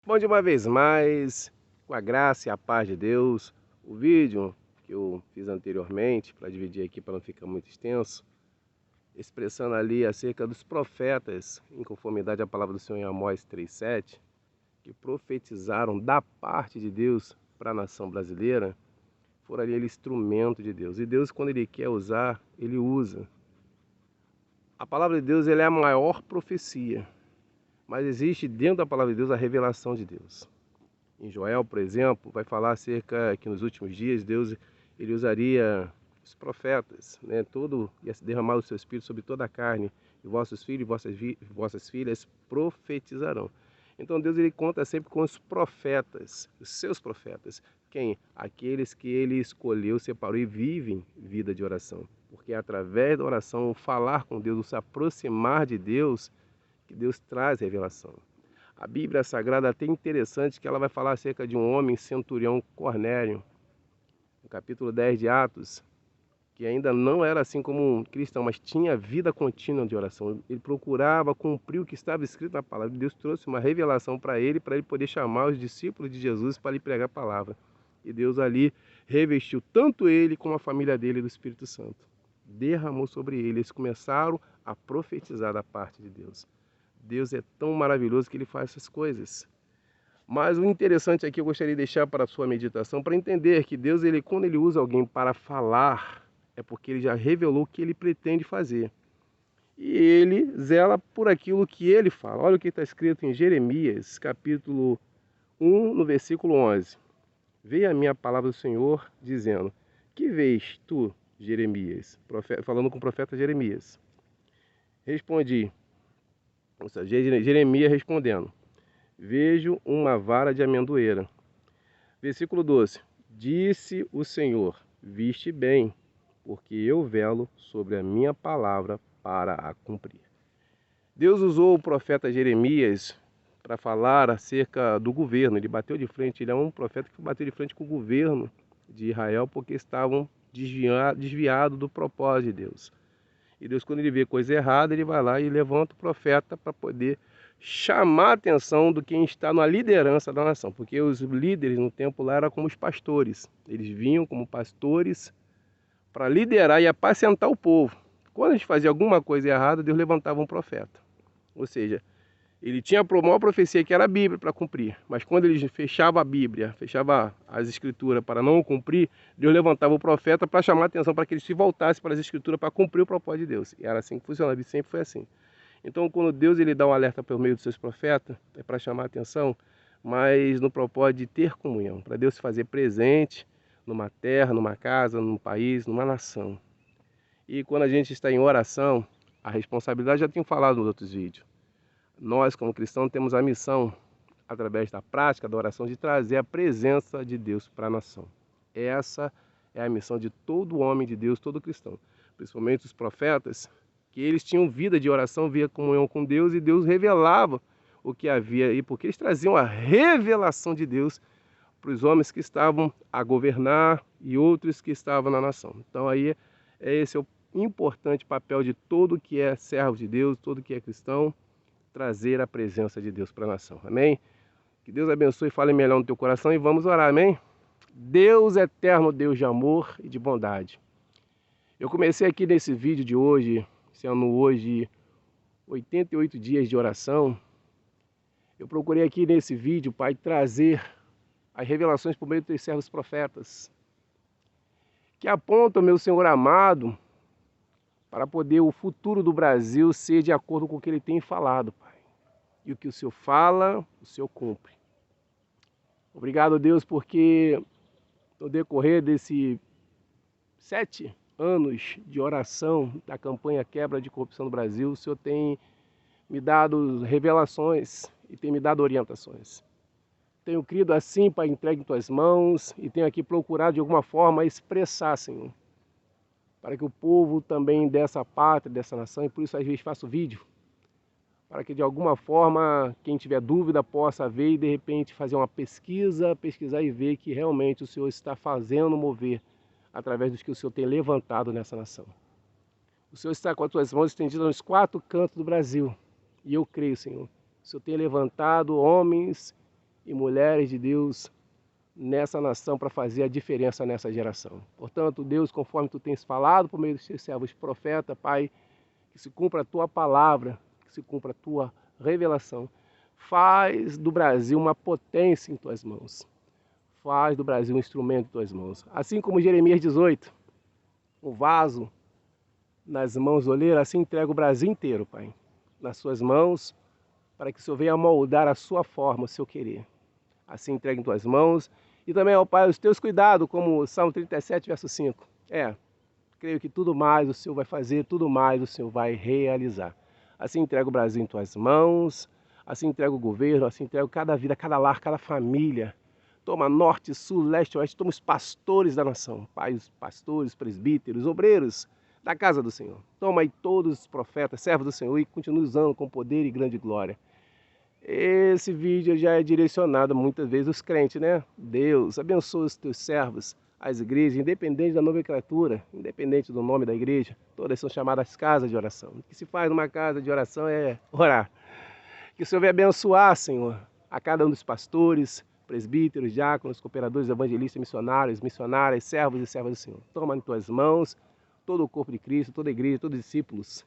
Bom, de uma vez mais, com a graça e a paz de Deus, o vídeo que eu fiz anteriormente, para dividir aqui para não ficar muito extenso, expressando ali acerca dos profetas, em conformidade à palavra do Senhor em Amós 3,7, que profetizaram da parte de Deus para a nação brasileira, foram ali ele instrumento de Deus. E Deus, quando Ele quer usar, Ele usa. A palavra de Deus é a maior profecia, mas existe dentro da palavra de Deus a revelação de Deus. Em Joel, por exemplo, vai falar acerca que nos últimos dias Deus ele usaria os profetas, né? Todo ia derramar o seu espírito sobre toda a carne, e vossos filhos e vossas filhas profetizarão. Então Deus ele conta sempre com os profetas, os seus profetas. Quem? Aqueles que ele escolheu, separou e vivem vida de oração. Porque é através da oração, o falar com Deus, o se aproximar de Deus, que Deus traz revelação. A Bíblia Sagrada é até interessante que ela vai falar acerca de um homem centurião Cornélio, no capítulo 10 de Atos, que ainda não era assim como um cristão, mas tinha vida contínua de oração. Ele procurava cumprir o que estava escrito na palavra. Deus trouxe uma revelação para ele poder chamar os discípulos de Jesus para lhe pregar a palavra. E Deus ali revestiu tanto ele como a família dele do Espírito Santo. Derramou sobre ele. Eles começaram a profetizar da parte de Deus. Deus é tão maravilhoso que Ele faz essas coisas. Mas o interessante aqui eu gostaria de deixar para a sua meditação, para entender que Deus, quando Ele usa alguém para falar, é porque Ele já revelou o que Ele pretende fazer. E Ele zela por aquilo que Ele fala. Olha o que está escrito em Jeremias, capítulo 1, no versículo 11. Veio a minha palavra do Senhor, dizendo: que vês tu, Jeremias? Falando com o profeta Jeremias. Respondi, ou seja, Jeremias respondendo: vejo uma vara de amendoeira. Versículo 12. Disse o Senhor: viste bem, porque eu velo sobre a minha palavra para a cumprir. Deus usou o profeta Jeremias para falar acerca do governo. Ele bateu de frente, ele é um profeta que bateu de frente com o governo de Israel porque estavam desviados do propósito de Deus. E Deus, quando ele vê coisa errada, ele vai lá e levanta o profeta para poder chamar a atenção do quem está na liderança da nação. Porque os líderes no tempo lá eram como os pastores. Eles vinham como pastores para liderar e apacentar o povo. Quando a gente fazia alguma coisa errada, Deus levantava um profeta. Ou seja, ele tinha a maior profecia que era a Bíblia para cumprir. Mas quando ele fechava a Bíblia, fechava as escrituras para não cumprir, Deus levantava o profeta para chamar a atenção, para que ele se voltasse para as escrituras para cumprir o propósito de Deus. E era assim que funcionava, e sempre foi assim. Então, quando Deus ele dá um alerta por meio dos seus profetas, é para chamar a atenção, mas no propósito de ter comunhão, para Deus se fazer presente numa terra, numa casa, num país, numa nação. E quando a gente está em oração, a responsabilidade, já tenho falado nos outros vídeos, nós, como cristãos, temos a missão, através da prática, da oração, de trazer a presença de Deus para a nação. Essa é a missão de todo homem de Deus, todo cristão. Principalmente os profetas, que eles tinham vida de oração, via comunhão com Deus, e Deus revelava o que havia aí, porque eles traziam a revelação de Deus para os homens que estavam a governar e outros que estavam na nação. Então aí, esse é o importante papel de todo que é servo de Deus, todo que é cristão, trazer a presença de Deus para a nação, amém? Que Deus abençoe e fale melhor no teu coração e vamos orar, amém? Deus eterno, Deus de amor e de bondade. Eu comecei aqui nesse vídeo de hoje, sendo hoje 88 dias de oração. Eu procurei aqui nesse vídeo, Pai, trazer as revelações por meio dos teus servos profetas, que apontam, meu Senhor amado, para poder o futuro do Brasil ser de acordo com o que Ele tem falado, Pai. E o que o Senhor fala, o Senhor cumpre. Obrigado, Deus, porque no decorrer desses 7 anos de oração da campanha Quebra de Corrupção no Brasil, o Senhor tem me dado revelações e tem me dado orientações. Tenho crido assim, Pai, entregue em Tuas mãos e tenho aqui procurado de alguma forma expressar, Senhor, para que o povo também dessa pátria, dessa nação, e por isso às vezes faço vídeo, para que de alguma forma quem tiver dúvida possa ver e de repente fazer uma pesquisar e ver que realmente o Senhor está fazendo mover através dos que o Senhor tem levantado nessa nação. O Senhor está com as Tuas mãos estendidas nos 4 cantos do Brasil e eu creio, Senhor, o Senhor tem levantado homens e mulheres de Deus nessa nação para fazer a diferença nessa geração. Portanto, Deus, conforme tu tens falado por meio dos teus servos profetas, Pai, que se cumpra a tua palavra, que se cumpra a tua revelação. Faz do Brasil uma potência em tuas mãos. Faz do Brasil um instrumento em tuas mãos. Assim como Jeremias 18, o vaso nas mãos do oleiro, assim entrega o Brasil inteiro, Pai, nas suas mãos, para que o Senhor venha moldar a sua forma, o seu querer. Assim entrega em tuas mãos. E também, ó Pai, os teus cuidados, como o Salmo 37, verso 5. Creio que tudo mais o Senhor vai fazer, tudo mais o Senhor vai realizar. Assim entrega o Brasil em tuas mãos, assim entrega o governo, assim entrega cada vida, cada lar, cada família. Toma norte, sul, leste, oeste, toma os pastores da nação, Pai, os pastores, presbíteros, obreiros da casa do Senhor. Toma aí todos os profetas, servos do Senhor e continue usando com poder e grande glória. Esse vídeo já é direcionado muitas vezes aos crentes, né? Deus, abençoa os teus servos, as igrejas, independente da nomenclatura, independente do nome da igreja, todas são chamadas casas de oração. O que se faz numa casa de oração é orar. Que o Senhor venha abençoar, Senhor, a cada um dos pastores, presbíteros, diáconos, cooperadores, evangelistas, missionários, missionárias, servos e servas do Senhor. Toma em tuas mãos todo o corpo de Cristo, toda a igreja, todos os discípulos,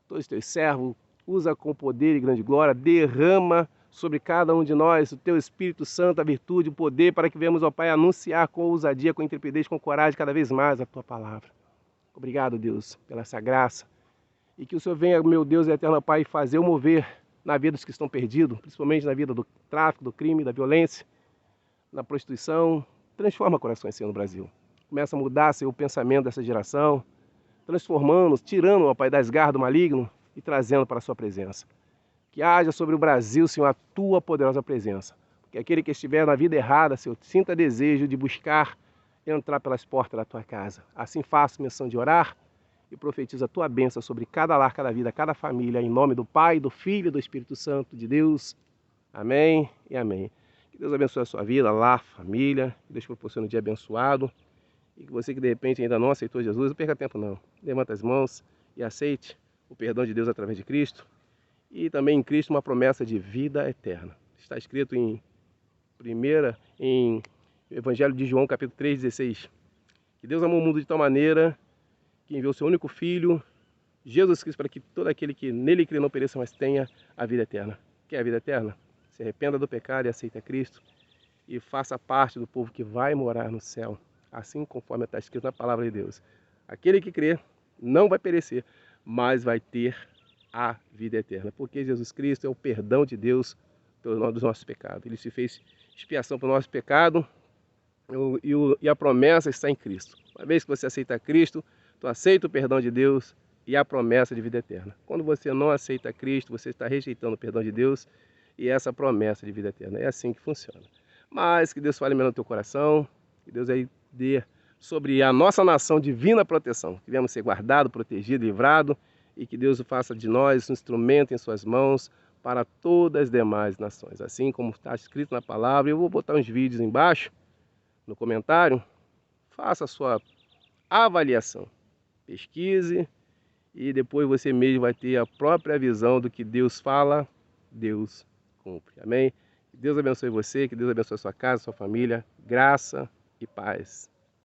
todos os teus servos, usa com poder e grande glória, derrama sobre cada um de nós o teu Espírito Santo, a virtude, o poder, para que venhamos, ó Pai, anunciar com ousadia, com intrepidez, com coragem, cada vez mais a tua palavra. Obrigado, Deus, pela essa graça. E que o Senhor venha, meu Deus eterno Pai, fazer o mover na vida dos que estão perdidos, principalmente na vida do tráfico, do crime, da violência, na prostituição. Transforma corações, Senhor, no Brasil. Começa a mudar, Senhor, o pensamento dessa geração, transformando, tirando, ó Pai, das garras do maligno e trazendo para a sua presença. Que haja sobre o Brasil, Senhor, a tua poderosa presença. Que aquele que estiver na vida errada, Senhor, sinta desejo de buscar entrar pelas portas da tua casa. Assim faço menção de orar e profetizo a tua bênção sobre cada lar, cada vida, cada família, em nome do Pai, do Filho e do Espírito Santo de Deus. Amém e amém. Que Deus abençoe a sua vida, lar, família, que Deus proporcione um dia abençoado. E que você que de repente ainda não aceitou Jesus, não perca tempo não. Levanta as mãos e aceite o perdão de Deus através de Cristo. E também em Cristo uma promessa de vida eterna. Está escrito em Evangelho de João, capítulo 3,16. Que Deus amou o mundo de tal maneira que enviou seu único Filho, Jesus Cristo, para que todo aquele que nele crê não pereça, mas tenha a vida eterna. Quer a vida eterna? Se arrependa do pecado e aceita Cristo e faça parte do povo que vai morar no céu, assim conforme está escrito na palavra de Deus. Aquele que crê não vai perecer, mas vai ter a vida eterna, porque Jesus Cristo é o perdão de Deus dos nossos pecados. Ele se fez expiação para o nosso pecado e a promessa está em Cristo. Uma vez que você aceita Cristo, tu aceita o perdão de Deus e a promessa de vida eterna. Quando você não aceita Cristo, você está rejeitando o perdão de Deus e essa promessa de vida eterna. É assim que funciona. Mas que Deus fale melhor no teu coração, que Deus aí dê sobre a nossa nação divina proteção, que venhamos ser guardados, protegidos, livrados, e que Deus faça de nós um instrumento em suas mãos para todas as demais nações. Assim como está escrito na palavra, eu vou botar uns vídeos embaixo, no comentário, faça a sua avaliação, pesquise, e depois você mesmo vai ter a própria visão do que Deus fala, Deus cumpre. Amém? Que Deus abençoe você, que Deus abençoe a sua casa, a sua família, graça e paz.